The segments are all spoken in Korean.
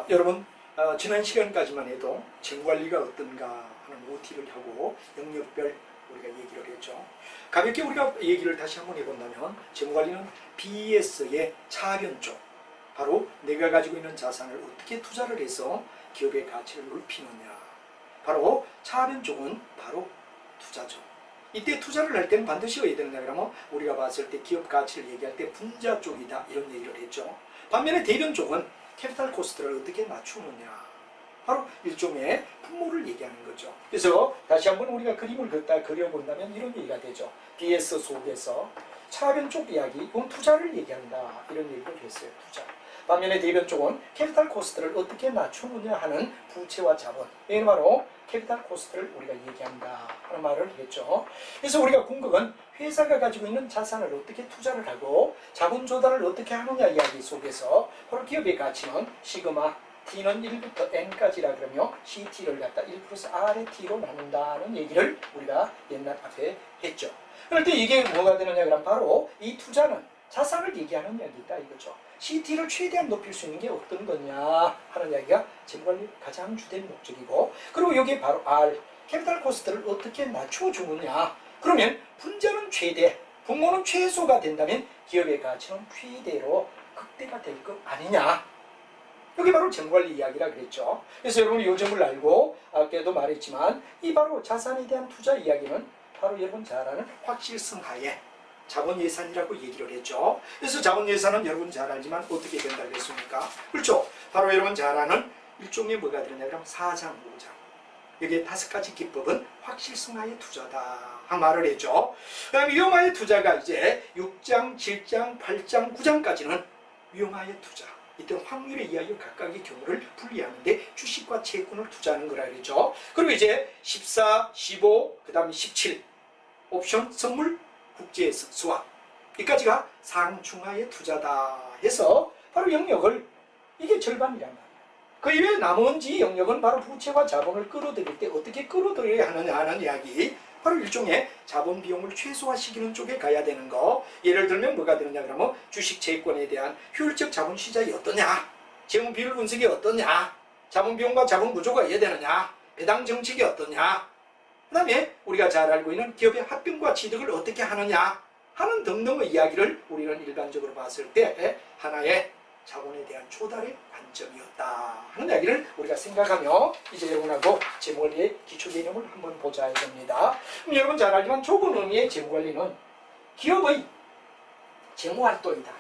여러분 지난 시간까지만 해도 재무관리가 어떤가 하는 OT를 하고 영역별 우리가 얘기를 했죠. 가볍게 우리가 얘기를 다시 한번 해본다면 재무관리는 BES의 차변 쪽, 바로 내가 가지고 있는 자산을 어떻게 투자를 해서 기업의 가치를 높이느냐, 바로 차변 쪽은 바로 투자죠. 이때 투자를 할 때는 반드시 어디야 되느냐 그러면 우리가 봤을 때 기업 가치를 얘기할 때 분자 쪽이다 이런 얘기를 했죠. 반면에 대변 쪽은 캐피탈 코스트를 어떻게 낮추느냐, 바로 일종의 분모를 얘기하는 거죠. 그래서 다시 한번 우리가 그림을 그려본다면 이런 얘기가 되죠. BS 속에서 차변 쪽 이야기, 이건 투자를 얘기한다 이런 얘기를 했어요. 투자. 반면에 대변 쪽은 캐피탈 코스트를 어떻게 낮추느냐 하는 부채와 자본, 이게 바로 캐피탈 코스트를 우리가 얘기한다 하는 말을 했죠. 그래서 우리가 궁극은 회사가 가지고 있는 자산을 어떻게 투자를 하고 자본 조달을 어떻게 하느냐 이야기 속에서 바로 기업의 가치는 시그마 T는 1부터 N까지라 그러며 CT를 갖다 1 플러스 R의 T로 나눈다는 얘기를 우리가 옛날 앞에 했죠. 그럴 때 이게 뭐가 되느냐 그러면 바로 이 투자는 자산을 얘기하는 이야기다 이거죠. CT를 최대한 높일 수 있는 게 어떤 거냐 하는 이야기가 재무관리 가장 주된 목적이고, 그리고 여기에 바로 R, 캐피탈 코스트를 어떻게 낮춰주느냐. 그러면 분자는 최대, 분모는 최소가 된다면 기업의 가치는 최대로 극대가 될 것 아니냐. 여기 바로 재무관리 이야기라 그랬죠. 그래서 여러분이 이 점을 알고 아까도 말했지만 이 바로 자산에 대한 투자 이야기는 바로 여러분 잘 아는 확실성 하에 자본예산이라고 얘기를 했죠. 그래서 자본예산은 여러분 잘 알지만 어떻게 된다 그랬습니까? 그렇죠. 바로 여러분 잘 아는 일종의 뭐가 되느냐 그러면 4장, 5장. 여기에 5가지 기법은 확실성하의 투자다 한 말을 했죠. 그 다음에 위험하의 투자가 이제 6장, 7장, 8장, 9장까지는 위험하의 투자. 이때 확률의 이하의 각각의 경우를 분리하는데 주식과 채권을 투자하는 거라 그랬죠. 그리고 이제 14, 15, 그 다음에 17 옵션, 선물, 국제 스왑, 이까지가 상중하의 투자다 해서 바로 영역을 이게 절반이란 말이야. 그 이외에 나머지 영역은 바로 부채와 자본을 끌어들일 때 어떻게 끌어들여야 하느냐 하는 이야기, 바로 일종의 자본 비용을 최소화시키는 쪽에 가야 되는 거. 예를 들면 뭐가 되느냐 그러면 주식 채권에 대한 효율적 자본 시장이 어떠냐, 재무 비율 분석이 어떠냐, 자본 비용과 자본 구조가 이해되느냐, 배당 정책이 어떠냐, 그 다음에 우리가 잘 알고 있는 기업의 합병과 취득을 어떻게 하느냐 하는 등등의 이야기를 우리는 일반적으로 봤을 때 하나의 자본에 대한 조달의 관점이었다 하는 이야기를 우리가 생각하며 이제 여러분하고 재무관리의 기초 개념을 한번 보자 이겁니다. 그럼 여러분 잘 알지만 좁은 의미의 재무관리는 기업의 재무활동이다.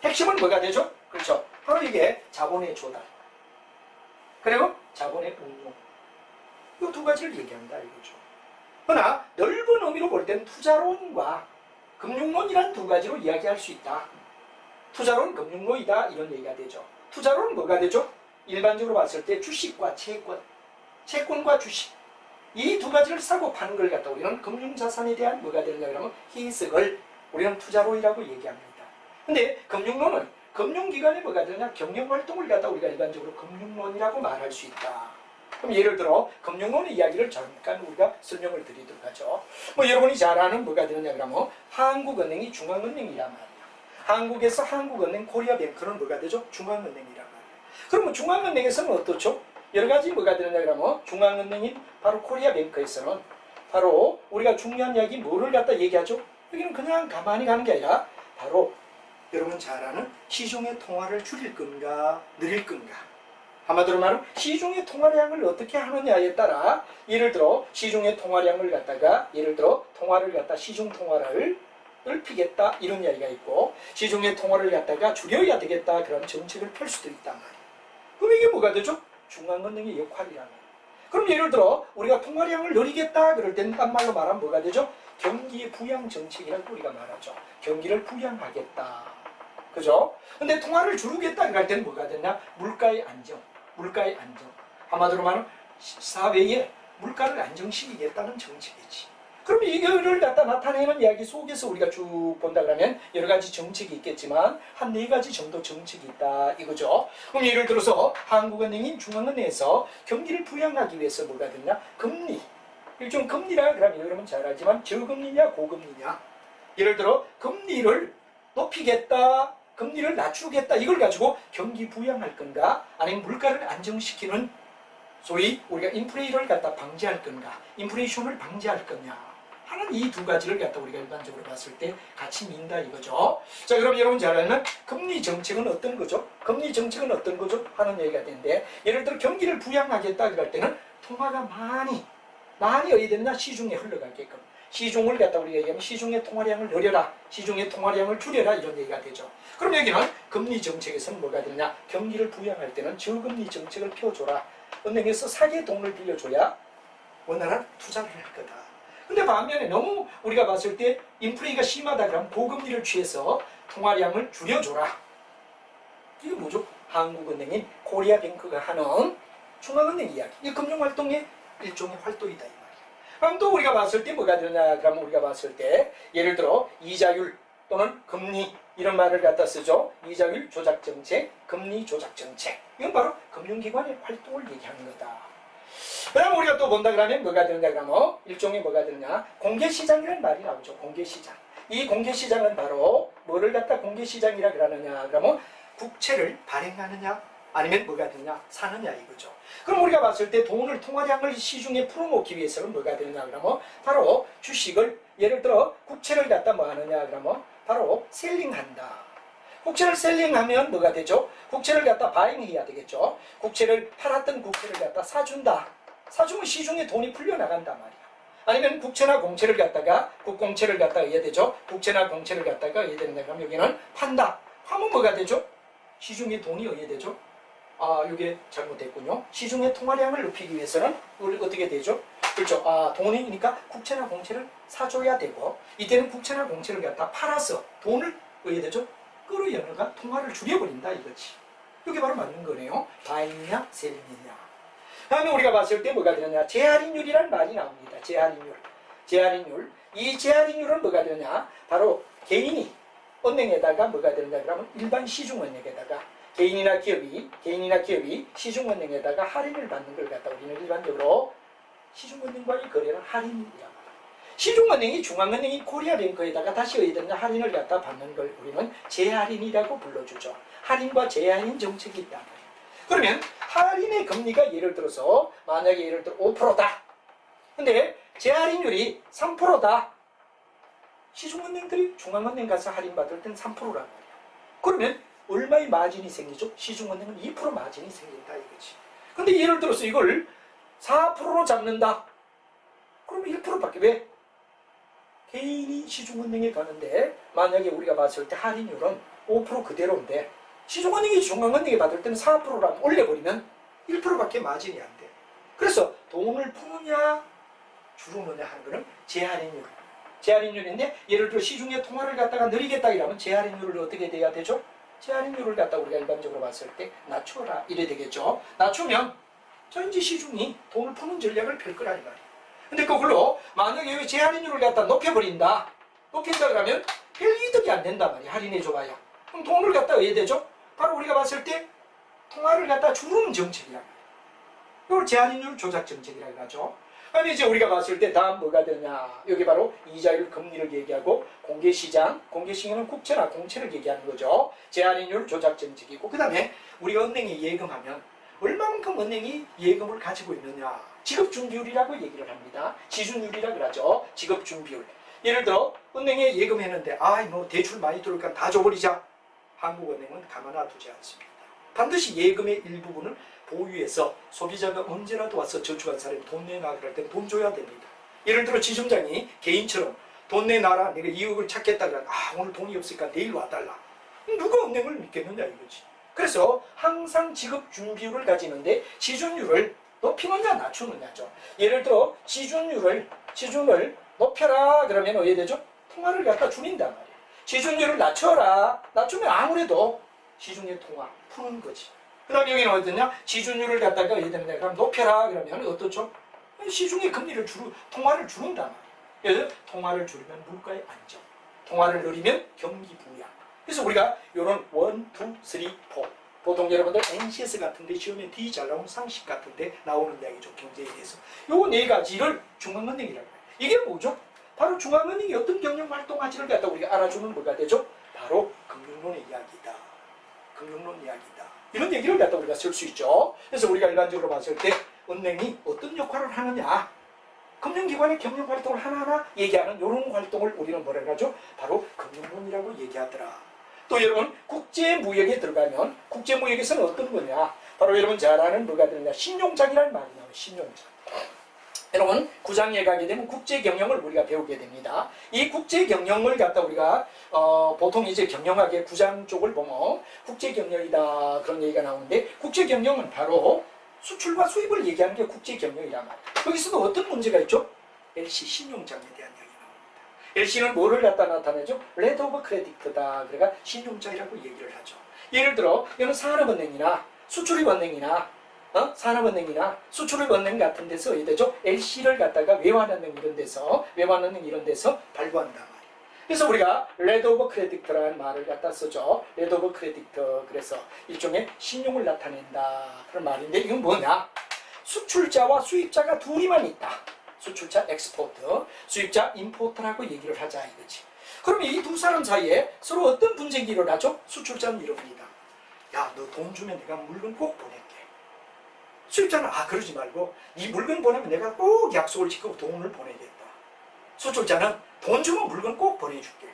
핵심은 뭐가 되죠? 그렇죠. 바로 이게 자본의 조달, 그리고 자본의 운용, 이 두 가지를 얘기한다 이거죠. 그러나 넓은 의미로 볼 때는 투자론과 금융론이란 두 가지로 이야기할 수 있다. 투자론, 금융론이다 이런 얘기가 되죠. 투자론은 뭐가 되죠? 일반적으로 봤을 때 주식과 채권, 채권과 주식, 이 두 가지를 사고 파는 걸 갖다 우리는 금융자산에 대한 뭐가 되느냐 그러면 해석을 우리는 투자론이라고 얘기합니다. 근데 금융론은 금융기관에 뭐가 되느냐 경영활동을 갖다 우리가 일반적으로 금융론이라고 말할 수 있다. 그럼 예를 들어 금융론의 이야기를 잠깐 우리가 설명을 드리도록 하죠. 뭐 여러분이 잘 아는 뭐가 되느냐 그러면 한국은행이 중앙은행이란 말이야. 한국에서 한국은행 코리아뱅크는 뭐가 되죠? 중앙은행이란 말이야. 그러면 중앙은행에서는 어떻죠? 여러 가지 뭐가 되느냐 그러면 중앙은행인 바로 코리아뱅크에서는 바로 우리가 중요한 이야기 뭐를 갖다 얘기하죠? 여기는 그냥 가만히 가는 게 아니라 바로 여러분 잘 아는 시중의 통화를 줄일 건가 늘릴 건가. 한마디로 말하면 시중의 통화량을 어떻게 하느냐에 따라 예를 들어 시중의 통화량을 갖다가 예를 들어 통화를 갖다 시중 통화를 넓히겠다 이런 이야기가 있고, 시중의 통화를 갖다가 줄여야 되겠다 그런 정책을 펼 수도 있단 말이에요. 그럼 이게 뭐가 되죠? 중앙은행의 역할이라는 거예요. 그럼 예를 들어 우리가 통화량을 늘리겠다 그럴 때는 딴 말로 말하면 뭐가 되죠? 경기 부양 정책이라고 우리가 말하죠. 경기를 부양하겠다. 그죠? 근데 통화를 줄이겠다 그럴 때는 뭐가 되냐? 물가의 안정. 물가의 안정. 한마디로 말하면 사회에 물가를 안정시키겠다는 정책이지. 그럼 이거를 갖다 나타내는 이야기 속에서 우리가 쭉 본다 그러면 여러 가지 정책이 있겠지만 한 4가지 정도 정책이 있다 이거죠. 그럼 예를 들어서 한국은행인 중앙은행에서 경기를 부양하기 위해서 뭐가 되냐? 금리. 일종 금리라 그러면 여러분 잘 알지만 저금리냐 고금리냐. 예를 들어 금리를 높이겠다 금리를 낮추겠다 이걸 가지고 경기 부양할 건가 아니면 물가를 안정시키는 소위 우리가 인플레이를 갖다 방지할 건가 인플레이션을 방지할 거냐 하는 이 두 가지를 갖다 우리가 일반적으로 봤을 때 같이 민다 이거죠. 자, 그럼 여러분 잘 알면 금리 정책은 어떤 거죠? 금리 정책은 어떤 거죠? 하는 얘기가 되는데 예를 들어 경기를 부양하겠다 그럴 때는 통화가 많이 어디 됐나 시중에 흘러가게끔 시중을 갖다 우리가 얘기하면 시중의 통화량을 늘려라 시중의 통화량을 줄여라 이런 얘기가 되죠. 그럼 여기는 금리 정책에서는 뭐가 되냐 경기를 부양할 때는 저금리 정책을 펴줘라 은행에서 사기의 돈을 빌려줘야 원활한 투자를 할 거다. 근데 반면에 너무 우리가 봤을 때 인플레이가 심하다 그러면 고금리를 취해서 통화량을 줄여줘라. 이게 뭐죠? 한국은행인 코리아뱅크가 하는 중앙은행 이야기. 이 금융활동의 일종의 활동이다 이 말이야. 그럼 또 우리가 봤을 때 뭐가 되냐? 그러면 우리가 봤을 때 예를 들어 이자율 또는 금리 이런 말을 갖다 쓰죠. 이자율 조작정책, 금리 조작정책. 이건 바로 금융기관의 활동을 얘기하는 거다. 그다음 우리가 또 본다 그러면 뭐가 되느냐 그러면 일종의 뭐가 되느냐 공개시장이라는 말이 나오죠. 공개시장. 이 공개시장은 바로 뭐를 갖다 공개시장이라 그러느냐 그러면 국채를 발행하느냐 아니면 뭐가 되느냐 사느냐 이거죠. 그럼 우리가 봤을 때 돈을 통화량을 시중에 풀어놓기 위해서는 뭐가 되느냐 그러면 바로 주식을 예를 들어 국채를 갖다 뭐 하느냐 그러면 바로 셀링한다. 국채를 셀링하면 뭐가 되죠? 국채를 갖다 바잉해야 되겠죠. 국채를 팔았던 국채를 갖다 사준다. 사주면 시중에 돈이 풀려나간단 말이야. 아니면 국채나 공채를 갖다가 국공채를 갖다가 해야 되죠. 국채나 공채를 갖다가 해야 되는데 그럼 여기는 판다. 하면 뭐가 되죠? 시중에 돈이 어떻게 되죠? 아, 이게 잘못됐군요. 시중의 통화량을 높이기 위해서는 우리 어떻게 되죠? 그렇죠. 아, 돈이니까 국채나 공채를 사줘야 되고 이때는 국채나 공채를 갖다 팔아서 돈을 어떻게 되죠? 끌어여너가 통화를 줄여버린다 이거지. 이게 바로 맞는 거네요. 바잉이냐 셀링이냐. 다음에 우리가 봤을 때 뭐가 되느냐 재할인율이라는 말이 나옵니다. 재할인율. 이 재할인율은 뭐가 되느냐 바로 개인이 은행에다가 뭐가 되느냐 그러면 일반 시중은행에다가 개인이나 기업이 시중은행에다가 할인을 받는 걸 갖다 우리는 일반적으로 시중은행과의 거래는 할인이라고 합니다. 시중은행이 중앙은행인 코리아뱅크에다가 다시 어디 되느냐 할인을 갖다 받는 걸 우리는 재할인이라고 불러주죠. 할인과 재할인 정책이 있단 말이에요. 그러면 할인의 금리가 예를 들어서 만약에 예를 들어 5%다. 근데 재할인율이 3%다. 시중은행들이 중앙은행 가서 할인받을 땐 3%란 말이야. 그러면 얼마의 마진이 생기죠? 시중은행은 2% 마진이 생긴다 이거지. 근데 예를 들어서 이걸 4%로 잡는다. 그러면 1%밖에 왜? 개인이 시중은행에 가는데 만약에 우리가 봤을 때 할인율은 5% 그대로인데 시중은행이 중앙은행에 받을 때는 4%라면 올려버리면 1%밖에 마진이 안 돼. 그래서 돈을 푸느냐 줄이느냐 하는 거는 재할인율인데 예를 들어 시중에 통화를 갖다가 늘리겠다 이러면 재할인율을 어떻게 돼야 되죠? 재할인율을 갖다 우리가 일반적으로 봤을 때 낮춰라 이래 되겠죠. 낮추면 전지 시중이 돈을 푸는 전략을 펼 거라는 말이에요. 근데 그걸로 만약에 재할인율을 갖다 높인다 그러면 별 이득이 안 된단 말이에요. 할인해 줘봐야. 그럼 돈을 갖다 왜 되죠? 바로 우리가 봤을 때 통화를 갖다 줄이는 정책이란 말이에요. 이걸 재할인율 조작 정책이라고 하죠. 그럼 이제 우리가 봤을 때 다음 뭐가 되냐. 여기 바로 이자율 금리를 얘기하고 공개시장은 국채나 공채를 얘기하는 거죠. 재할인율 조작 정책이고 그 다음에 우리가 은행에 예금하면 얼마만큼 은행이 예금을 가지고 있느냐. 지급준비율이라고 얘기를 합니다. 지준율이라고 그러죠. 지급준비율. 예를 들어 은행에 예금했는데 뭐 대출 많이 들어올까 다 줘버리자. 한국은행은 가만 놔두지 않습니다. 반드시 예금의 일부분을 보유해서 소비자가 언제라도 와서 저축한 사람이 돈 내놔 그럴 때 돈 줘야 됩니다. 예를 들어 지점장이 개인처럼 돈 내놔라 내가 이익을 찾겠다 그러면 오늘 돈이 없으니까 내일 와달라. 누가 은행을 믿겠느냐 이거지. 그래서 항상 지급 준비율을 가지는데 지준율을 높이느냐 낮추느냐죠. 예를 들어 지준을 높여라 그러면 어떻게 되죠? 통화를 갖다 줄인단 말이에요. 지준율을 낮추면 아무래도 시중의 통화 푸는 거지. 그 다음에 여기는 어디냐? 지준율을 갖다가 어떻게 되느냐 그럼 높여라 그러면 어떻죠? 시중의 금리를 통화를 줄인단 말이에요. 그래서 통화를 줄이면 물가의 안정, 통화를 늘리면 경기 부양. 그래서 우리가 이런 1, 2, 3, 4 보통 여러분들 NCS 같은데 시험에 D 잘 나오는 상식 같은데 나오는 이야기죠. 경제에 대해서. 요 네 가지를 중앙은행이라고 해요. 이게 뭐죠? 바로 중앙은행이 어떤 경영활동하지를 갖다 우리가 알아주는 뭐가 되죠? 바로 금융론의 이야기다. 금융론 이야기다. 이런 얘기를 갖다 우리가 쓸 수 있죠. 그래서 우리가 일반적으로 봤을 때 은행이 어떤 역할을 하느냐, 금융기관의 경영활동을 하나하나 얘기하는 이런 활동을 우리는 뭐라 하죠? 바로 금융론이라고 얘기하더라. 또 여러분 국제무역에 들어가면 국제무역에서는 어떤 거냐? 바로 여러분 잘 아는 뭐가 되느냐? 신용장이라는 말이 나와요. 신용장. 여러분 9장에 가게 되면 국제경영을 우리가 배우게 됩니다. 이 국제경영을 갖다 우리가 보통 이제 경영학의 9장 쪽을 보면 국제경영이다 그런 얘기가 나오는데, 국제경영은 바로 수출과 수입을 얘기하는 게 국제경영이란 말이에요. 여기서도 어떤 문제가 있죠? LC 신용장에 대한 얘기가 나옵니다. LC는 뭐를 갖다 나타내죠? 레터 오브 크레디트다. 그러니까 신용장이라고 얘기를 하죠. 예를 들어 이거는 산업은행이나 수출입은행이나 산업은행이나 수출입은행 같은 데서 어디 되죠? LC를 갖다가 외환은행 이런 데서 발부한단 말이에요. 그래서 우리가 레드 오브 크레디트라는 말을 갖다 쓰죠. 레드 오브 크레디트. 그래서 일종의 신용을 나타낸다 그런 말인데, 이건 뭐냐? 수출자와 수입자가 둘이만 있다. 수출자 엑스포트, 수입자 임포트라고 얘기를 하자 이거지. 그러면 이 두 사람 사이에 서로 어떤 분쟁이 일어나죠? 수출자는 이럽니다. 야, 너 돈 주면 내가 물건 꼭 보낼게. 수입자는 그러지 말고 네 물건 보내면 내가 꼭 약속을 지키고 돈을 보내겠다. 수출자는 돈 주면 물건 꼭 보내줄게.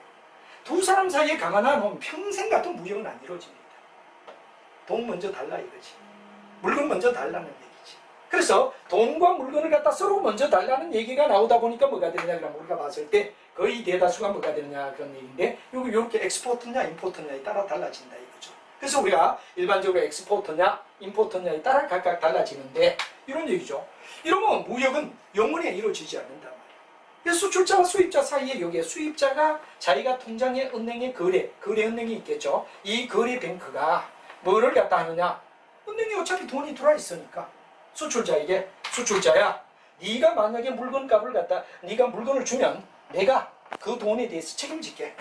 두 사람 사이에 가만히 놓으면 평생 같은 무역은 안 이루어집니다. 돈 먼저 달라 이거지. 물건 먼저 달라는 얘기지. 그래서 돈과 물건을 갖다 서로 먼저 달라는 얘기가 나오다 보니까 뭐가 되느냐 그러면 우리가 봤을 때 거의 대다수가 뭐가 되느냐 그런 얘기인데, 요렇게 엑스포트냐 임포트냐에 따라 달라진다 이거죠. 그래서 우리가 일반적으로 엑스포트냐 임포트냐에 따라 각각 달라지는데, 이런 얘기죠. 이러면 무역은 영원히 이루어지지 않는단 말이에요. 그래서 수출자와 수입자 사이에 여기에 수입자가 자기가 통장에 은행에 거래 은행이 있겠죠. 이 거래 뱅크가 뭐를 갖다 하느냐? 은행에 어차피 돈이 들어와 있으니까 수출자에게, 수출자야 네가 만약에 물건값을 갖다 네가 물건을 주면 내가 그 돈에 대해서 책임질게.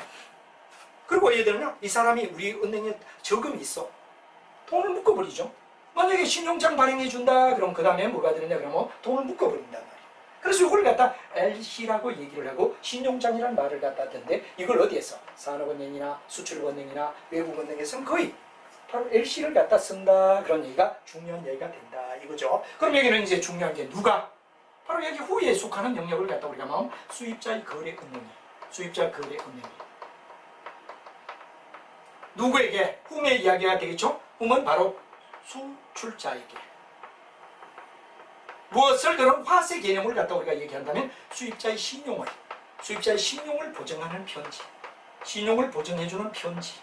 그리고 예를 들면 이 사람이 우리 은행에 저금이 있어. 돈을 묶어버리죠. 만약에 신용장 발행해준다 그럼 그 다음에 뭐가 되느냐 그러면 돈을 묶어버린단 말이에요. 그래서 이걸 갖다 LC라고 얘기를 하고 신용장이라는 말을 갖다 하던데, 이걸 어디에서? 산업은행이나 수출은행이나 외국은행에서는 거의 바로 LC를 갖다 쓴다 그런 얘기가 중요한 얘기가 된다 이거죠. 그럼 여기는 이제 중요한 게 누가? 바로 여기 후에 속하는 영역을 갖다 우리가 말하면 수입자의 거래은행이, 수입자 거래은행이 누구에게? 훔의 이야기가 되겠죠? 훔은 바로 수출자에게. 무엇을? 그런 화세 개념을 갖다 우리가 얘기한다면 수입자의 신용을 보증하는 편지, 신용을 보증해주는 편지,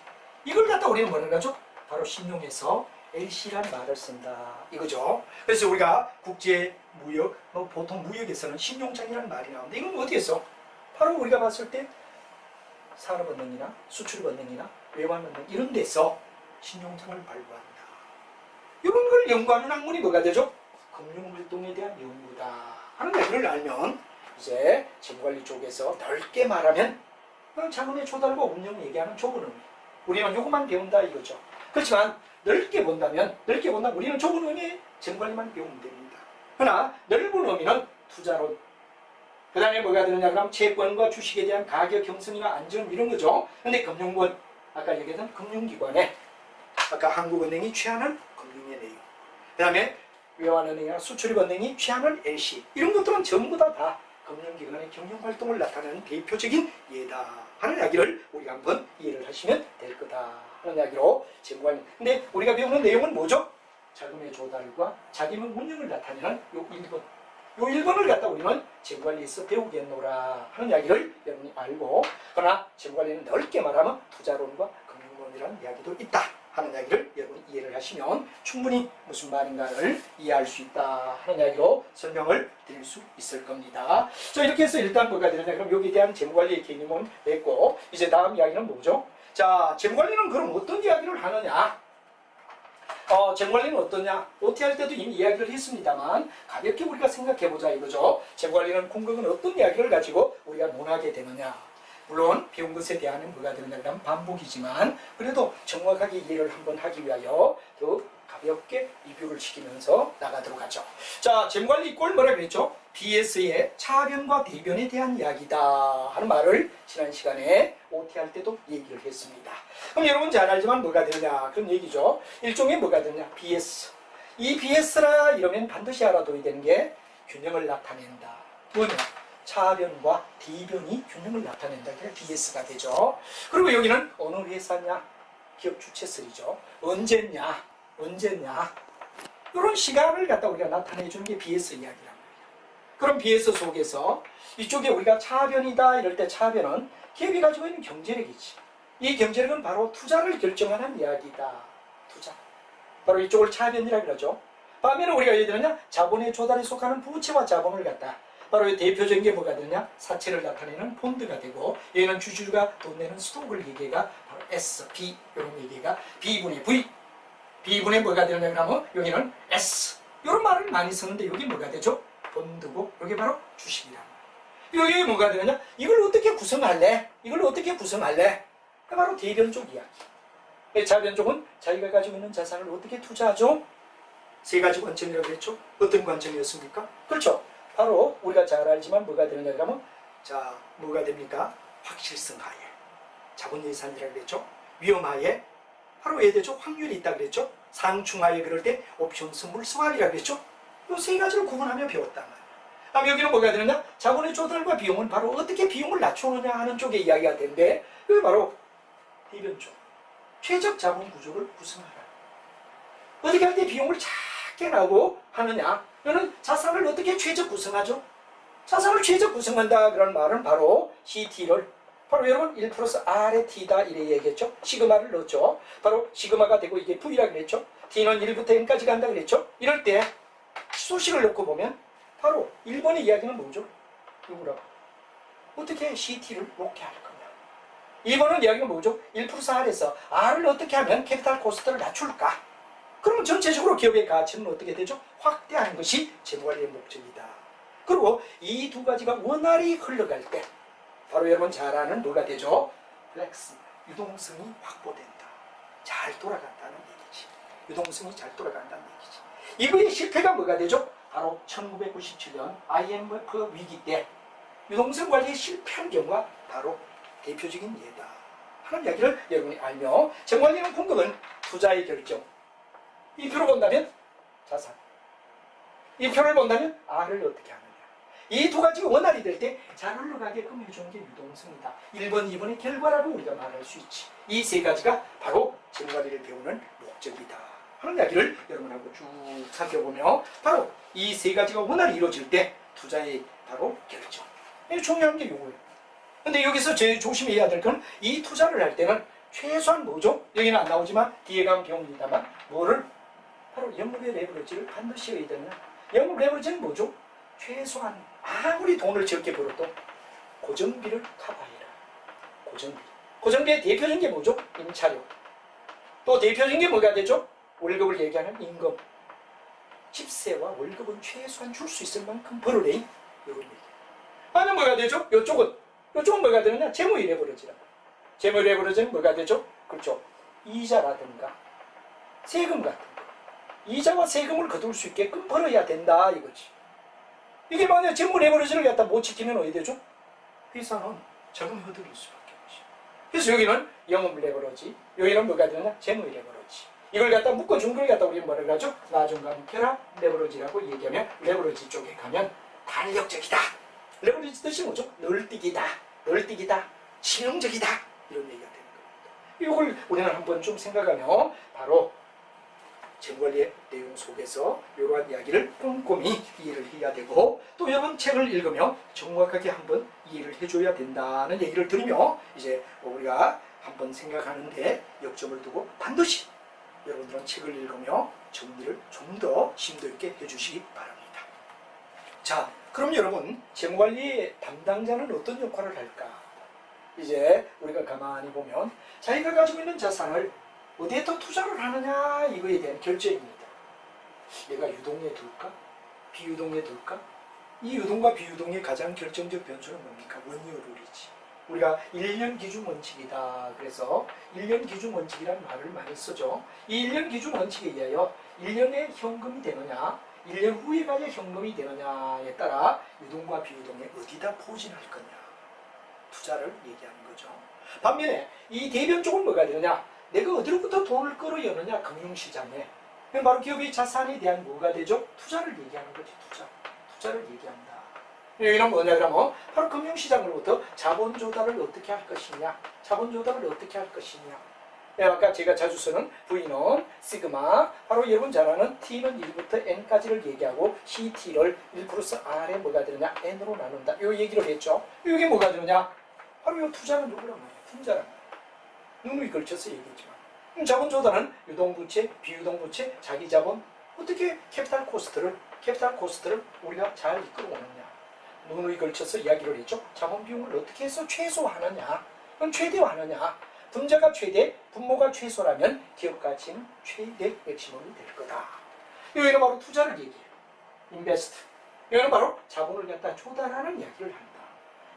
이걸 갖다 우리는 뭐라고 하죠? 바로 신용에서 LC라는 말을 쓴다 이거죠. 그래서 우리가 국제무역, 보통 무역에서는 신용장이라는 말이 나오는데, 이건 어디에서? 바로 우리가 봤을 때 산업은행이나 수출은행이나 외환은행 이런 데서 신용장을 발부한다. 이런 걸 연구하는 학문이 뭐가 되죠? 금융활동에 대한 연구다 하는 얘기를 알면, 이제 재무관리 쪽에서 넓게 말하면 자금의 조달과 운영 얘기하는 좁은 의미, 우리는 요것만 배운다 이거죠. 그렇지만 넓게 본다면 우리는 좁은 의미의 재무관리만 배우면 됩니다. 그러나 넓은 의미는 투자론, 그 다음에 뭐가 되느냐 그럼 채권과 주식에 대한 가격 형성이나 안전 이런 거죠. 근데 금융권, 아까 얘기했던 금융기관에 아까 한국은행이 취하는 금융의 내용, 그 다음에 외환은행이나 수출입은행이 취하는 LC, 이런 것들은 전부 다 금융기관의 경영활동을 나타내는 대표적인 예다 하는 이야기를 우리가 한번 이해를 하시면 될 거다 하는 이야기로 재무관리. 근데 우리가 배우는 내용은 뭐죠? 자금의 조달과 자금의 운영을 나타내는 요 1번. 요 1번을 갖다 우리는 재무관리에서 배우겠노라 하는 이야기를 여러분이 알고, 그러나 재무관리는 넓게 말하면 투자론과 금융론이라는 이야기도 있다 하는 이야기를 여러분이 이해를 하시면 충분히 무슨 말인가를 이해할 수 있다 하는 이야기로 설명을 드릴 수 있을 겁니다. 자, 이렇게 해서 일단 뭐가 되느냐 그럼 여기에 대한 재무관리의 개념은 맺고, 이제 다음 이야기는 뭐죠? 자, 재무관리는 그럼 어떤 이야기를 하느냐? 재무관리는 어떠냐? OT 할 때도 이미 이야기를 했습니다만 가볍게 우리가 생각해보자 이거죠. 재무관리는 궁극은 어떤 이야기를 가지고 우리가 논하게 되느냐? 물론 배운 것에 대한 뭐가 되느냐 그러면 반복이지만 그래도 정확하게 이해를 한번 하기 위하여 더 가볍게 리뷰를 시키면서 나가도록 하죠. 자, 재무관리 이꼴 뭐라 그랬죠? BS의 차변과 대변에 대한 이야기다 하는 말을 지난 시간에 OT 할 때도 얘기를 했습니다. 그럼 여러분 잘 알지만 뭐가 되느냐 그런 얘기죠. 일종의 뭐가 되느냐 BS. 이 BS라 이러면 반드시 알아둬야 되는 게 균형을 나타낸다. 뭐냐? 차변과 대변이 균형을 나타낸다. 그게 BS가 되죠. 그리고 여기는 어느 회사냐? 기업 주체설이죠. 언제냐? 이런 시간을 갖다 우리가 나타내 주는 게 BS 이야기란 말이에요. 그럼 BS 속에서 이쪽에 우리가 차변이다 이럴 때 차변은 기업이 가지고 있는 경제력이지. 이 경제력은 바로 투자를 결정하는 이야기다. 투자. 바로 이쪽을 차변이라 그러죠. 반면에 우리가 예를 들면 자본의 조달에 속하는 부채와 자본을 갖다 바로 대표적인 게 뭐가 되느냐? 사채를 나타내는 폰드가 되고 얘는 주주가 돈 내는 스톡을 얘기가 바로 S, B 이런 얘기가 B분의 V B분의 뭐가 되느냐 그러면 여기는 S 이런 말을 많이 쓰는데 여기 뭐가 되죠? 폰드고 여기 바로 주식이란 말이에요. 여기 뭐가 되느냐? 이걸 어떻게 구성할래? 바로 대변 쪽 이야기. 자변 쪽은 자기가 가지고 있는 자산을 어떻게 투자하죠? 세 가지 관점이라고 했죠? 어떤 관점이었습니까? 그렇죠. 바로 우리가 잘 알지만 뭐가 되느냐 그러면 자 뭐가 됩니까? 확실성 하에 자본 예산이라고 그랬죠. 위험하에 바로 예를 들죠. 확률이 있다 그랬죠. 상충하에 그럴 때 옵션 선물 스왑이라고 그랬죠. 이 세 가지를 구분하며 배웠단 말이에요. 다음 여기는 뭐가 되느냐? 자본의 조달과 비용은 바로 어떻게 비용을 낮추느냐 하는 쪽의 이야기가 되는데 그게 바로 대변 쪽. 최적 자본 구조를 구성하라. 어떻게 할 때 비용을 작게 나고 하느냐? 이거는 자산을 어떻게 최적 구성하죠? 자산을 최적 구성한다 그런 말은 바로 CT를 바로 여러분 1 플러스 R의 T다 이래 얘기했죠? 시그마를 넣었죠? 바로 시그마가 되고 이게 V라 그랬죠? T는 1부터 N까지 간다 그랬죠? 이럴 때 소식을 넣고 보면 바로 1번의 이야기는 뭐죠? 누구라고? 어떻게 CT를 높게 할 거냐? 2번은 이야기가 뭐죠? 1 플러스 R에서 R을 어떻게 하면 캐피탈 코스트를 낮출까? 그러면 전체적으로 기업의 가치는 어떻게 되죠? 확대하는 것이 재무관리의 목적이다. 그리고 이 두 가지가 원활히 흘러갈 때 바로 여러분 잘 아는 뭐가 되죠? 플렉스, 유동성이 확보된다. 잘 돌아간다는 얘기지. 유동성이 잘 돌아간다는 얘기지. 이거의 실패가 뭐가 되죠? 바로 1997년 IMF 위기 때 유동성 관리에 실패한 경우가 바로 대표적인 예다 하는 이야기를 여러분이 알며 재무관리는 공급은 투자의 결정. 이 표를 본다면 자산, 이 표를 본다면 R을 어떻게 하느냐. 이 두 가지가 원활히 될 때 잘 흘러가게끔 해주는 게 유동성이다. 1번, 2번의 결과라고 우리가 말할 수 있지. 이 세 가지가 바로 재무관리를 배우는 목적이다 하는 이야기를 여러분하고 쭉 살펴보며 바로 이 세 가지가 원활히 이루어질 때 투자의 바로 결정. 중요한 게 이거예요. 근데 여기서 제일 조심해야 될 건 이 투자를 할 때는 최소한 뭐죠? 여기는 안 나오지만 뒤에 가면 배웁니다만 뭐를? 바로 영업의 레버리지를 반드시 해야 되느냐? 영업 레버리지는 뭐죠? 최소한 아무리 돈을 적게 벌어도 고정비를 커버해라. 고정비의 대표적인 게 뭐죠? 임차료. 또 대표적인 게 뭐가 되죠? 월급을 얘기하는 임금. 집세와 월급은 최소한 줄 수 있을 만큼 벌어내. 이런 얘기. 아니면 뭐가 되죠? 이쪽은 뭐가 되느냐? 재무의 레버리지라. 재무의 레버리지는 뭐가 되죠? 그렇죠. 이자라든가 세금 같은 거. 이자와 세금을 거둘 수 있게끔 벌어야 된다 이거지. 이게 만약 재무 레버리지를 갖다 못 지키면 어디 되죠? 회사는 자금 허들일 수밖에 없지. 그래서 여기는 영업 레버리지, 여기는 뭐가 되느냐? 재무 레버리지. 이걸 갖다 묶어준 걸 갖다 우리는 뭐라고 하죠? 나중과 결합 레버리지라고 얘기하면 레버리지 쪽에 가면 탄력적이다. 레버리지 뜻이 뭐죠? 널뛰기다, 실용적이다 이런 얘기가 되는 겁니다. 이걸 우리는 한번 좀 생각하면 바로 재무관리의 내용 속에서 이러한 이야기를 꼼꼼히 이해를 해야 되고 또 여러분 책을 읽으며 정확하게 한번 이해를 해줘야 된다는 얘기를 들으며 이제 우리가 한번 생각하는데 역점을 두고 반드시 여러분들은 책을 읽으며 정리를 좀 더 심도 있게 해주시기 바랍니다. 자, 그럼 여러분 재무관리 담당자는 어떤 역할을 할까? 이제 우리가 가만히 보면 자기가 가지고 있는 자산을 어디에 더 투자를 하느냐 이거에 대한 결정입니다. 내가 유동에 둘까? 비유동에 둘까? 이 유동과 비유동의 가장 결정적 변수는 뭡니까? 원이어 룰이지. 우리가 1년 기준 원칙이다. 그래서 1년 기준 원칙이라는 말을 많이 쓰죠. 이 1년 기준 원칙에 의하여 1년에 현금이 되느냐 1년 후에 가야 현금이 되느냐에 따라 유동과 비유동에 어디다 포진할 거냐 투자를 얘기하는 거죠. 반면에 이 대변 쪽은 뭐가 되느냐 내가 어디로부터 돈을 끌어여느냐 금융시장에 바로 기업의 자산에 대한 뭐가 되죠? 투자를 얘기하는 거지. 투자를 얘기한다. 여기는 뭐냐 그러면 바로 금융시장으로부터 자본 조달을 어떻게 할 것이냐 아까 제가 자주 쓰는 V는 시그마 바로 여러분 잘 아는 T는 1부터 N까지를 얘기하고 CT를 1 플러스 R에 뭐가 되느냐 N으로 나눈다 이 얘기를 했죠. 이게 뭐가 되느냐 바로 이 투자는 누구란 말이야 팀자란 말이야. 누누이 걸쳐서 얘기했지만 자본 조달은 유동부채, 비유동부채, 자기자본 어떻게 캐피탈 코스트를 우리가 잘 이끌어오느냐 누누이 걸쳐서 이야기를 했죠. 자본 비용을 어떻게 해서 최소화하느냐 그럼 최대화하느냐 분자가 최대, 분모가 최소라면 기업 가치는 최대 맥시멈이 될 거다. 여기는 바로 투자를 얘기해요. 인베스트. 여기는 바로 자본을 갖다 조달하는 이야기를 한다.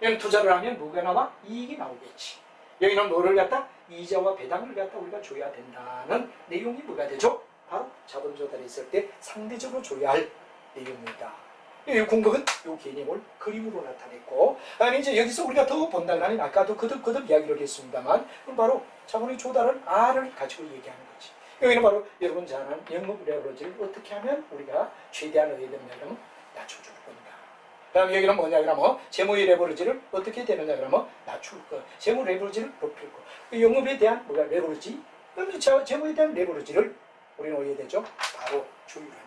여기는 투자를 하면 뭐가 나와? 이익이 나오겠지. 여기는 뭐를 갖다? 이자와 배당을 갖다 우리가 줘야 된다는 내용이 뭐가 되죠? 바로 자본 조달이 있을 때 상대적으로 줘야 할 내용입니다. 이 공격은 이 개념을 그림으로 나타냈고, 아니 이제 여기서 우리가 더 본다면 아까도 거듭 이야기를 했습니다만, 그럼 바로 자본의 조달은 R을 가지고 얘기하는 거지. 여기는 바로 여러분 잘 아는 영업 레버리지를 어떻게 하면 우리가 최대한 얻어야 되느냐 그러면 낮춰줄 건가. 그다음 여기는 뭐냐 그러면 재무의 레버리지를 어떻게 되느냐 그러면 낮출 거. 재무 레버리지를 높일 거. 그 영업에 대한 뭐야 레버리지. 그럼 재무에 대한 레버리지를 우리는 어디에 되죠? 바로 조율합니다.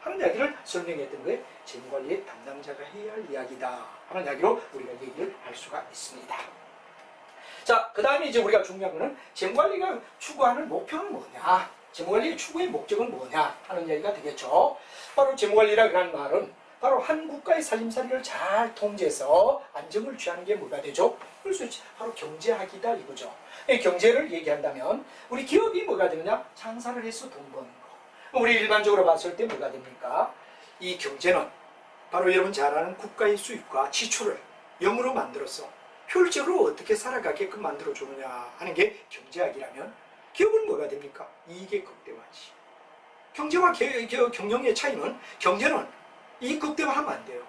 하는 이야기를 설명했던 거에 재무관리의 담당자가 해야 할 이야기다 하는 이야기로 우리가 얘기를 할 수가 있습니다. 자, 그 다음에 이제 우리가 중요한 거는 재무관리가 추구하는 목표는 뭐냐, 재무관리의 추구의 목적은 뭐냐 하는 이야기가 되겠죠. 바로 재무관리라고 하는 말은 바로 한 국가의 살림살이를 잘 통제해서 안정을 취하는 게 뭐가 되죠? 그래서 바로 경제학이다 이거죠. 경제를 얘기한다면 우리 기업이 뭐가 되느냐? 장사를 해서 돈 버는 거. 우리 일반적으로 봤을 때 뭐가 됩니까? 이 경제는 바로 여러분 잘 아는 국가의 수입과 지출을 0으로 만들어서 효율적으로 어떻게 살아가게끔 만들어주느냐 하는 게 경제학이라면 기업은 뭐가 됩니까? 이익의 극대화지. 경제와 경영의 차이는 경제는 이익 극대화하면 안 돼요.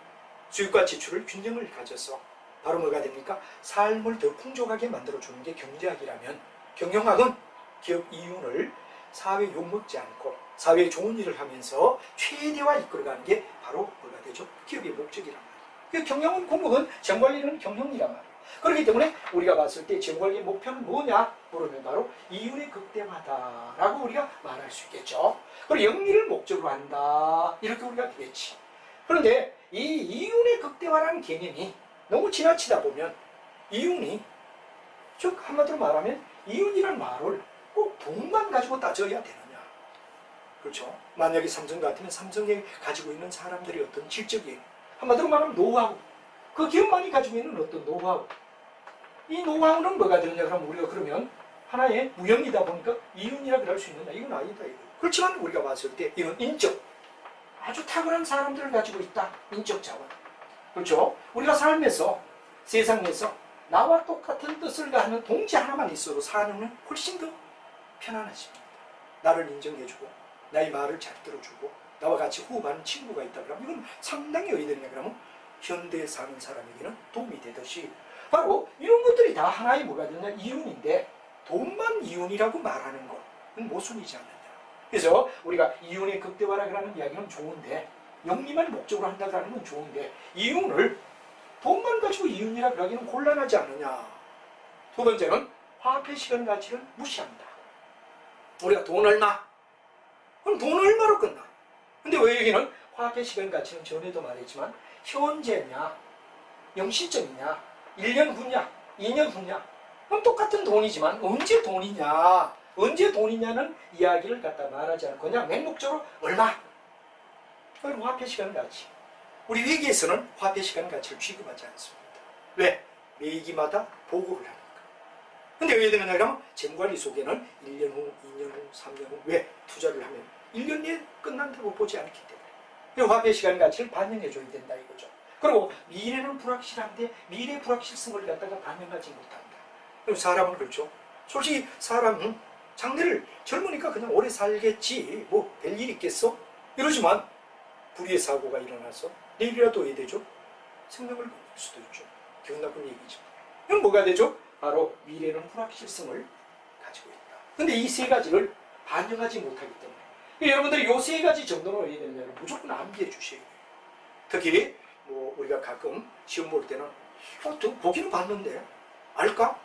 수입과 지출을 균형을 가져서 바로 뭐가 됩니까? 삶을 더 풍족하게 만들어주는 게 경제학이라면 경영학은 기업 이윤을 사회에 욕먹지 않고 사회에 좋은 일을 하면서 최대화 이끌어가는 게 바로 뭐가 되죠? 기업의 목적이란 말이에요. 경영은 공부는 재무관리는 경영이란 말이에요. 그렇기 때문에 우리가 봤을 때 재무관리의 목표는 뭐냐? 물으면 바로 이윤의 극대화다라고 우리가 말할 수 있겠죠. 그리고 영리를 목적으로 한다 이렇게 우리가 되겠지. 그런데 이 이윤의 극대화라는 개념이 너무 지나치다 보면 이윤이 즉 한마디로 말하면 이윤이란 말을 꼭 돈만 가지고 따져야 되느냐. 그렇죠. 만약에 삼성 같으면 삼성에 가지고 있는 사람들의 어떤 질적인 한마디로 말하면 노하우 그 기업만이 가지고 있는 어떤 노하우 이 노하우는 뭐가 되느냐 그러면 우리가 그러면 하나의 무형이다 보니까 이윤이라고 할 수 있느냐 이건 아니다 이거. 그렇지만 우리가 봤을 때 이건 인적 아주 탁월한 사람들을 가지고 있다. 인적 자원. 그렇죠. 우리가 삶에서 세상에서 나와 똑같은 뜻을 가하는 동지 하나만 있어도 삶은 훨씬 더 편안해집니다. 나를 인정해주고 나의 말을 잘 들어주고 나와 같이 호흡하는 친구가 있다 그러면 이건 상당히 어디 되느냐 그러면 현대에 사는 사람에게는 도움이 되듯이 바로 이런 것들이 다 하나의 뭐가 되느냐 이윤인데 돈만 이윤이라고 말하는 것은 모순이지 않느냐. 그래서 우리가 이윤의 극대화라고 하는 이야기는 좋은데 영리만 목적으로 한다고 하는 건 좋은데 이윤을 돈만 가지고 이윤이라고 하기는 곤란하지 않느냐. 두 번째는 화폐 시간 가치를 무시한다. 우리가 돈 얼마? 그럼 돈 얼마로 끝나? 근데 왜 여기는 화폐 시간 가치는 전에도 말했지만 현재냐, 영시점이냐, 1년 후냐, 2년 후냐 그럼 똑같은 돈이지만 언제 돈이냐, 언제 돈이냐는 이야기를 갖다 말하지 않고 그냥 맹목적으로 얼마? 그건 화폐 시간 가치. 우리 회계에서는 화폐 시간 가치를 취급하지 않습니다. 왜? 매기마다 보고를 하니까. 근데 왜 되느냐 그러면 재무관리 속에는 1년 후, 2년 후, 3년 후 왜? 투자를 하면 1년 내에 끝난다고 보지 않기 때문에 화폐 시간 가치를 반영해 줘야 된다 이거죠. 그리고 미래는 불확실한데 미래 불확실성을 갖다가 반영하지 못한다. 그럼 사람은 그렇죠. 솔직히 사람은 장래를 젊으니까 그냥 오래 살겠지 뭐 별일 있겠어? 이러지만 불의의 사고가 일어나서 내일이라도 어야 되죠? 생명을 끊을 수도 있죠. 기분 나쁜 얘기죠. 이건 뭐가 되죠? 바로 미래는 불확실성을 가지고 있다. 근데 이 세 가지를 반영하지 못하기 때문에 여러분들이 이 세 가지 정도는 어야 되느냐면 무조건 암기해 주셔야 돼요. 특히 뭐 우리가 가끔 시험 볼 때는 보기는 봤는데 알까?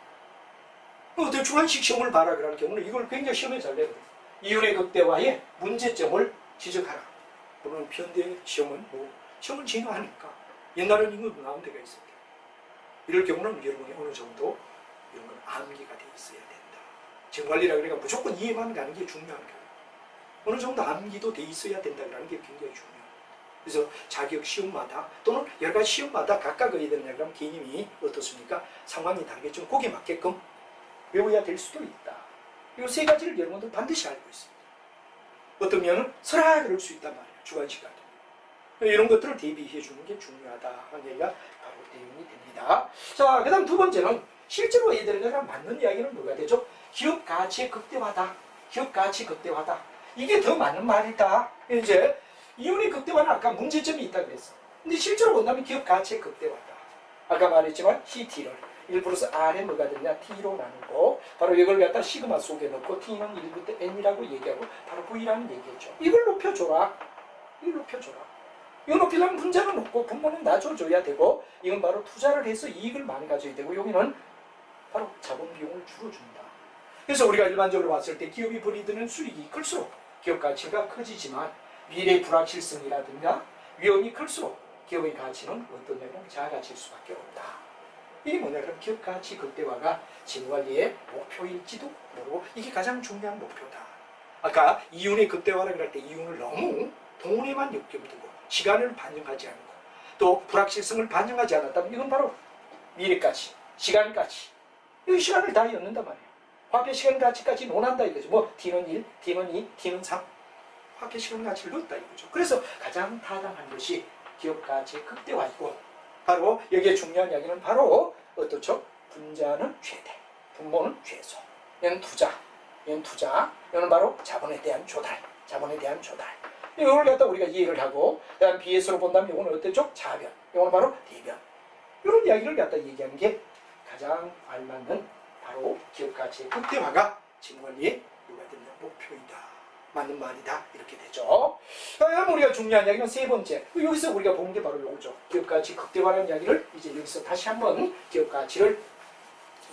주관식 시험을 봐라 그러는 경우는 이걸 굉장히 시험에 잘 내거든요. 이윤의 극대화의 문제점을 지적하라. 그러면 현대 시험은 시험을 진화하니까 옛날에는 이거 나온 데가 있습니다. 이럴 경우는 여러분이 어느 정도 이런 건 암기가 돼 있어야 된다. 정관리라 그러니까 무조건 이해만 가는 게 중요한 거예요. 어느 정도 암기도 돼 있어야 된다는 게 굉장히 중요해요. 그래서 자격 시험마다 또는 여러 가지 시험마다 각각 어야 되느냐 그러면 개념이 어떻습니까? 상황이 다르겠지만 거기에 맞게끔 외워야 될 수도 있다. 이 세 가지를 여러분들 반드시 알고 있습니다. 어떤 면은 설아 그럴 수 있단 말이에요. 주관식 같은 이런 것들을 대비해 주는 게 중요하다 하는 얘기가 바로 내용이 됩니다. 자, 그 다음 두 번째는 실제로 얘들과 맞는 이야기는 뭐가 되죠? 기업 가치의 극대화다. 기업 가치 극대화다. 이게 더 맞는 말이다. 이제 이윤의 극대화는 아까 문제점이 있다고 그랬어. 근데 실제로 본다면 기업 가치의 극대화다. 아까 말했지만 CT를 1 플러스 R에 뭐가 되냐 T로 나누고 바로 이걸 갖다 시그마 속에 넣고 T는 1부터 N이라고 얘기하고 바로 V라는 얘기했죠. 이걸 높여줘라. 이걸 높여줘라. 이거 높이려면 분자는 높고 분모는 낮춰줘야 되고 이건 바로 투자를 해서 이익을 많이 가져야 되고 여기는 바로 자본 비용을 줄여준다. 그래서 우리가 일반적으로 봤을 때 기업이 벌이드는 수익이 클수록 기업 가치가 커지지만 미래 불확실성이라든가 위험이 클수록 기업의 가치는 어떠냐면 작아질 수밖에 없다. 이게 뭐냐 그럼 기업 가치 극대화가 재무관리의 목표일지도 모르고 이게 가장 중요한 목표다. 아까 이윤의 극대화라고 할 때 이윤을 너무 돈에만 욕심 두고 시간을 반영하지 않고 또 불확실성을 반영하지 않았다면 이건 바로 미래가치, 시간가치 이 시간을 다 엮는단 말이에요. 화폐 시간 가치까지 논한다 이거죠. 뭐 T는 1, T는 2, T는 3 화폐 시간 가치를 넣었다 이거죠. 그래서 가장 타당한 것이 기업 가치의 극대화이고 바로 여기에 중요한 이야기는 바로 어떻죠? 분자는 최대, 분모는 최소. 얘는 투자, 얘는 투자. 얘는 바로 자본에 대한 조달, 자본에 대한 조달. 이걸 갖다 우리가 이해를 하고 그다음 BS로 본다면 이거는 어땠죠? 자변, 이거는 바로 대변. 이런 이야기를 갖다 얘기하는 게 가장 알맞는 바로 기업 가치의 극대화가 재무관리의 뭐가 되는 목표이다. 맞는 말이다. 이렇게 되죠. 다음 우리가 중요한 이야기는 세 번째. 여기서 우리가 본 게 바로 이거죠. 기업 가치 극대화라는 이야기를 이제 여기서 다시 한번 기업 가치를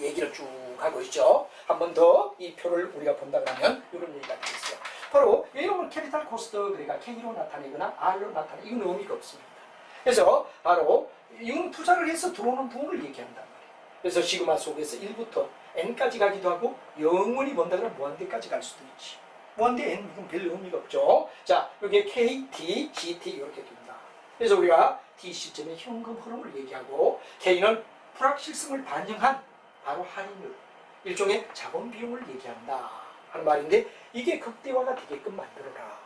얘기를 쭉 하고 있죠. 한 번 더 이 표를 우리가 본다 그러면 이런 얘기가 되겠어요. 바로 이런 캐피탈 코스트 그러니까 K로 나타내거나 R로 나타내 이건 의미가 없습니다. 그래서 바로 이건 투자를 해서 들어오는 돈을 얘기한단 말이에요. 그래서 시그마 속에서 1부터 N까지 가기도 하고 영원히 본다 그러면 무한대까지 갈 수도 있지. 무한대 N 이건 별 의미가 없죠. 자, 여기에 K, T, GT 이렇게 됩니다. 그래서 우리가 T 시점의 현금 흐름을 얘기하고 K는 불확실성을 반영한 바로 할인율, 일종의 자본 비용을 얘기한다 하는 말인데 이게 극대화가 되게끔 만들어라.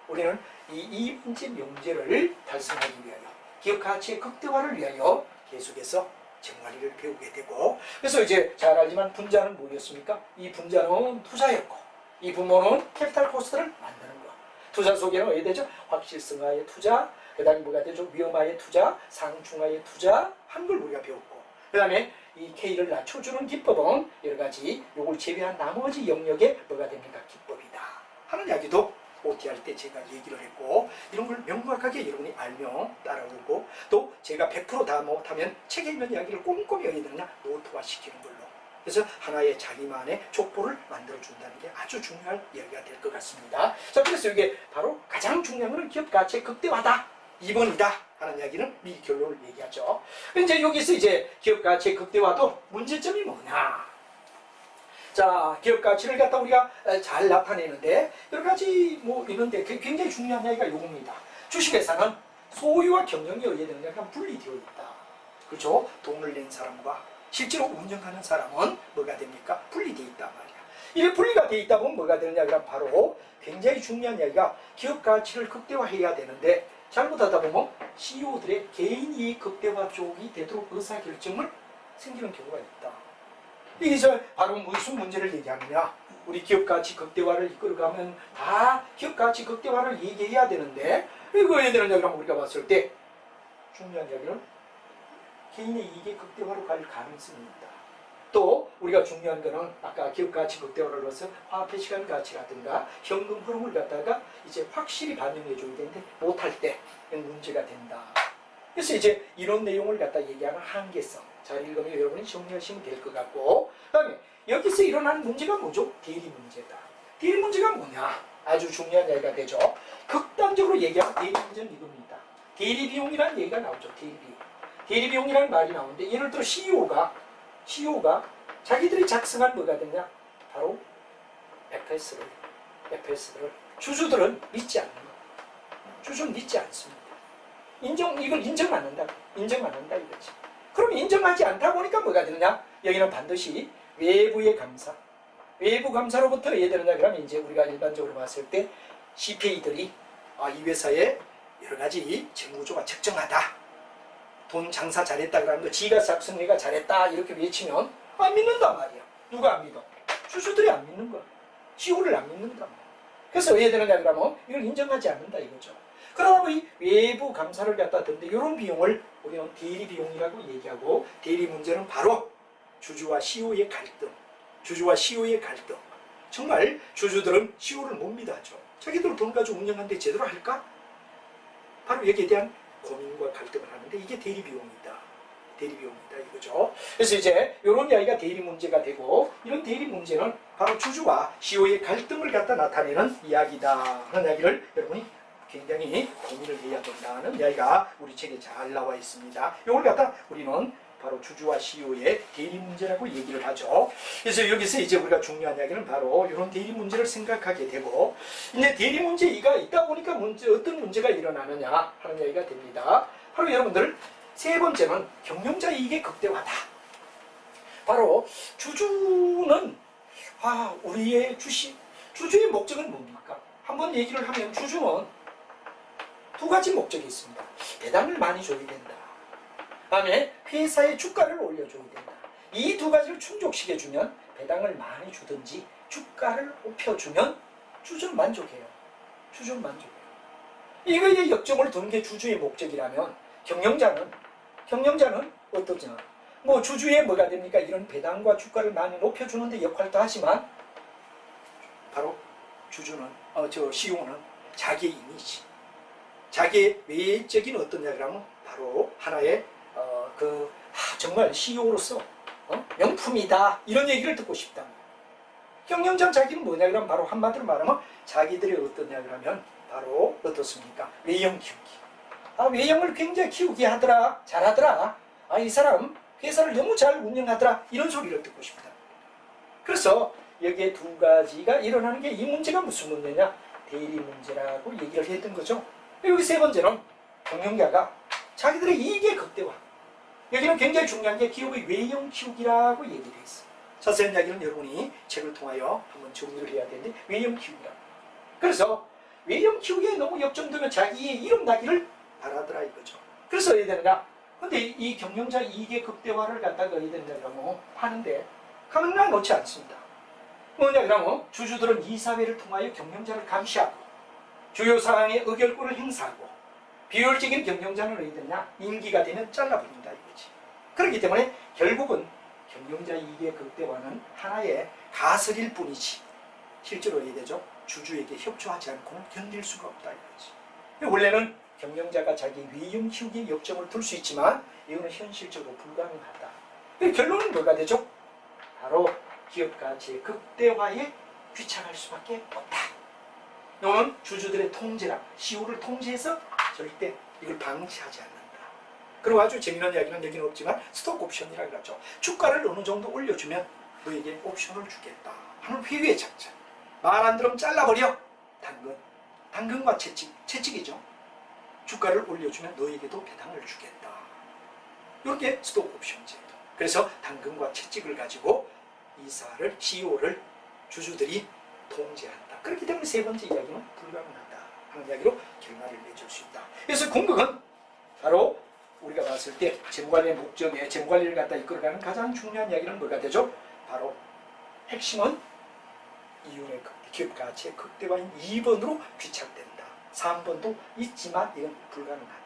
우리는 이 문제 명제를 달성하기 위하여 기업 가치의 극대화를 위하여 계속해서 재무관리를 배우게 되고 그래서 이제 잘 알지만 분자는 뭐였습니까? 이 분자는 투자였고 이 분모는 캐피탈 코스트를 만드는 거. 투자 속에는 어디 되죠? 확실성화의 투자, 그 다음에 뭐가 되죠? 위험화의 투자, 상충화의 투자 하는 걸 우리가 배웠고 그 다음에 이 K를 낮춰주는 기법은 여러 가지 요걸 제외한 나머지 영역에 뭐가 됩니까? 기법이다 하는 이야기도 OT 할 때 제가 얘기를 했고 이런 걸 명확하게 여러분이 알며 따라오고 또 제가 100%다 못하면 책에 있는 이야기를 꼼꼼히 어디 되느냐 노트화 시키는 걸로 그래서 하나의 자기만의 족보를 만들어준다는 게 아주 중요한 이야기가 될 것 같습니다. 자, 그래서 이게 바로 가장 중요한 것은 기업 가치의 극대화다. 2번이다. 하는 이야기는 미 결론을 얘기하죠. 이제 여기서 이제 기업 가치의 극대화도 문제점이 뭐냐. 자, 기업 가치를 갖다 우리가 잘 나타내는데 여러 가지 뭐 있는데 굉장히 중요한 이야기가 이겁니다. 주식회사는 소유와 경영이 어디에 되느냐 분리되어 있다. 그렇죠? 돈을 낸 사람과 실제로 운영하는 사람은 뭐가 됩니까? 분리되어 있단 말이야. 이게 분리가 되어 있다 보면 뭐가 되느냐 그럼 바로 굉장히 중요한 이야기가 기업 가치를 극대화해야 되는데 잘못하다 보면 CEO들의 개인 이익 극대화 쪽이 되도록 의사결정을 생기는 경우가 있다. 이게 바로 무슨 문제를 얘기하느냐. 우리 기업 가치 극대화를 이끌어가면 다 기업 가치 극대화를 얘기해야 되는데 이거 해야 되는 이야기를 우리가 봤을 때 중요한 이야기는 개인의 이익의 극대화로 갈 가능성이 있다. 또 우리가 중요한 거는 아까 기업 가치 극대화를 넣어서 화폐 시간 가치라든가 현금 흐름을 갖다가 이제 확실히 반영해 줘야 되는데 못할 때 문제가 된다. 그래서 이제 이런 내용을 갖다 얘기하는 한계성. 잘 읽으면 여러분이 정리하시면 될 것 같고, 그다음에 여기서 일어난 문제가 뭐죠? 대리 문제다. 대리 문제가 뭐냐? 아주 중요한 얘기가 되죠. 극단적으로 얘기하면 대리 문제는 이겁니다. 대리 비용이라는 얘기가 나오죠. 대리 비용. 대리 비용이라는 말이 나오는데 예를 들어 CEO가 자기들이 작성한 뭐가 되냐? 바로 FS를 주주들은 믿지 않는 거예요. 주주는 믿지 않습니다. 이걸 인정 안 한다 이거지. 그럼 인정하지 않다 보니까 뭐가 되느냐? 여기는 반드시 외부의 감사, 외부 감사로부터 해야 되느냐? 그러면 이제 우리가 일반적으로 봤을 때 CPA들이 이 회사의 여러 가지 재무구조가 적정하다. 돈 장사 잘했다 그러는 거, 지가 작성회가 잘했다 이렇게 외치면 안 믿는단 말이야. 누가 안 믿어? 주주들이 안 믿는 거야. CEO를 안 믿는단 말이야. 그래서 왜 해야 되느냐 그러면 이걸 인정하지 않는다 이거죠. 그러나 이 외부 감사를 갖다 듣는데 이런 비용을 우리는 대리 비용이라고 얘기하고, 대리 문제는 바로 주주와 CEO의 갈등, 정말 주주들은 CEO를 못 믿어하죠. 자기들 돈 가지고 운영하는데 제대로 할까? 바로 여기에 대한 고민과 갈등을 하는데 이게 대리 비용이다 이거죠. 그래서 이제 이런 이야기가 대리 문제가 되고, 이런 대리 문제는 바로 주주와 CEO의 갈등을 갖다 나타내는 이야기다 하는 이야기를 여러분이 굉장히 고민을 해야 된다는 이야기가 우리 책에 잘 나와 있습니다. 이걸 갖다 우리는 바로 주주와 CEO의 대리 문제라고 얘기를 하죠. 그래서 여기서 이제 우리가 중요한 이야기는 바로 이런 대리 문제를 생각하게 되고, 이제 대리 문제가 있다 보니까 어떤 문제가 일어나느냐 하는 이야기가 됩니다. 바로 여러분들 세 번째는 경영자 이익의 극대화다. 바로 주주는 우리의 주주의 목적은 뭡니까? 한번 얘기를 하면 주주는 두 가지 목적이 있습니다. 배당을 많이 줘야 된다. 다음에 회사의 주가를 올려줘야 된다. 이 두 가지를 충족시켜주면 배당을 많이 주든지 주가를 높여주면 주주는 만족해요. 이거에 역점을 두는 게 주주의 목적이라면 경영자는 어떠냐? 뭐 주주의 뭐가 됩니까? 이런 배당과 주가를 많이 높여주는 데 역할도 하지만 바로 CEO는 자기의 이미지, 자기의 외적인 어떠냐 그러면 바로 하나의 정말 CEO로서 명품이다 이런 얘기를 듣고 싶다. 경영자 자기는 뭐냐 그러면 바로 한마디로 말하면 자기들이 어떠냐 그러면 바로 어떻습니까? 외형 키우기. 외형을 굉장히 키우게 하더라, 잘하더라. 이 사람 회사를 너무 잘 운영하더라 이런 소리를 듣고 싶다. 그래서 여기에 두 가지가 일어나는 게 이 문제가 무슨 문제냐? 대리 문제라고 얘기를 했던 거죠. 여기 세 번째는 경영자가 자기들의 이익의 극대화. 여기는 굉장히 중요한 게 기업의 외형 키우기라고 얘기를 했어요. 자세한 이야기는 여러분이 책을 통하여 한번 정리를 해야 되는데 외형 키우기라. 그래서 외형 키우기에 너무 역점되면 자기의 이름 나기를 바라더라 이거죠. 그래서 해야 되느냐? 근데 이 경영자 이익의 극대화를 갖다가 해야 된다고 하는데 가능한 놓지 않습니다. 뭐냐 그러면 주주들은 이사회를 통하여 경영자를 감시하고 주요 사항의 의결권을 행사하고 비효율적인 경영자는 어디 되냐? 임기가 되면 잘라버린다 이거지. 그렇기 때문에 결국은 경영자 이익의 극대화는 하나의 가설일 뿐이지 실제로 어디 되죠? 주주에게 협조하지 않고는 견딜 수가 없다 이거지. 원래는 경영자가 자기 위험 키우기에 역점을 둘 수 있지만 이거는 현실적으로 불가능하다. 결론은 뭐가 되죠? 바로 기업 가치의 극대화에 귀착할 수밖에 없다. 이거는 주주들의 통제라, CEO를 통제해서 절대 이걸 방치하지 않는다. 그리고 아주 재미난 이야기는 여기는 없지만 스톡 옵션이라고 하죠. 주가를 어느 정도 올려주면 너에게 옵션을 주겠다 하는 회유의 작전. 말 안 들으면 잘라버려. 당근과 채찍이죠. 주가를 올려주면 너에게도 배당을 주겠다. 이렇게 스톡 옵션 제도. 그래서 당근과 채찍을 가지고 CEO를 주주들이 통제한다. 그렇기 때문에 세 번째 이야기는 불가능하다. 하는 이야기로 결말을 맺을 수 있다. 그래서 궁극은 바로 우리가 봤을 때 재무관리의 목적에 재무관리를 갖다 이끌어가는 가장 중요한 이야기는 뭐가 되죠? 바로 핵심은 이윤의 기업 가치의 극대화인 2번으로 귀착된다. 3번도 있지만 이건 불가능하다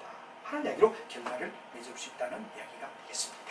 하는 이야기로 결말을 맺을 수 있다는 이야기가 되겠습니다.